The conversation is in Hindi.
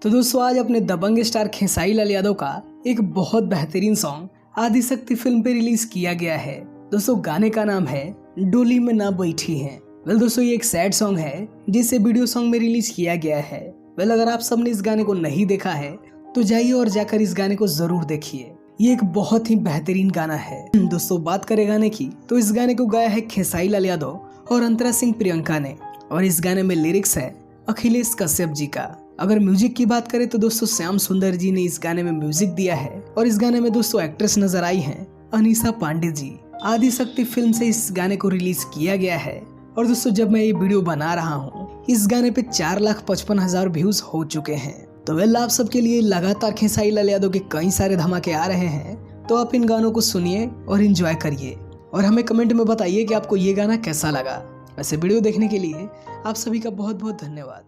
तो दोस्तों आज अपने दबंग स्टार खेसारी लाल यादव का एक बहुत बेहतरीन सॉन्ग आदिशक्ति फिल्म पे रिलीज किया गया है। दोस्तों गाने का नाम है डोली में ना बैठी है। दोस्तों ये एक सैड सॉन्ग है जिसे वीडियो सॉन्ग में रिलीज किया गया है। अगर आप सबने इस गाने को नहीं देखा है तो जाइए और जाकर इस गाने को जरूर देखिए। ये एक बहुत ही बेहतरीन गाना है। दोस्तों बात करें गाने की तो इस गाने को गाया है खेसारी लाल यादव और अंतरा सिंह प्रियंका ने, और इस गाने में लिरिक्स है अखिलेश कश्यप जी का। अगर म्यूजिक की बात करें तो दोस्तों श्याम सुंदर जी ने इस गाने में म्यूजिक दिया है, और इस गाने में दोस्तों एक्ट्रेस नजर आई हैं अनीसा पांडे जी। आदिशक्ति फिल्म से इस गाने को रिलीज किया गया है। और दोस्तों जब मैं ये वीडियो बना रहा हूँ इस गाने पे 4,55,000 व्यूज हो चुके हैं। तो आप सबके लिए लगातार खेसारी लाल यादव के कई सारे धमाके आ रहे हैं, तो आप इन गानों को सुनिए और एंजॉय करिए और हमें कमेंट में बताइए कि आपको ये गाना कैसा लगा। वैसे वीडियो देखने के लिए आप सभी का बहुत बहुत धन्यवाद।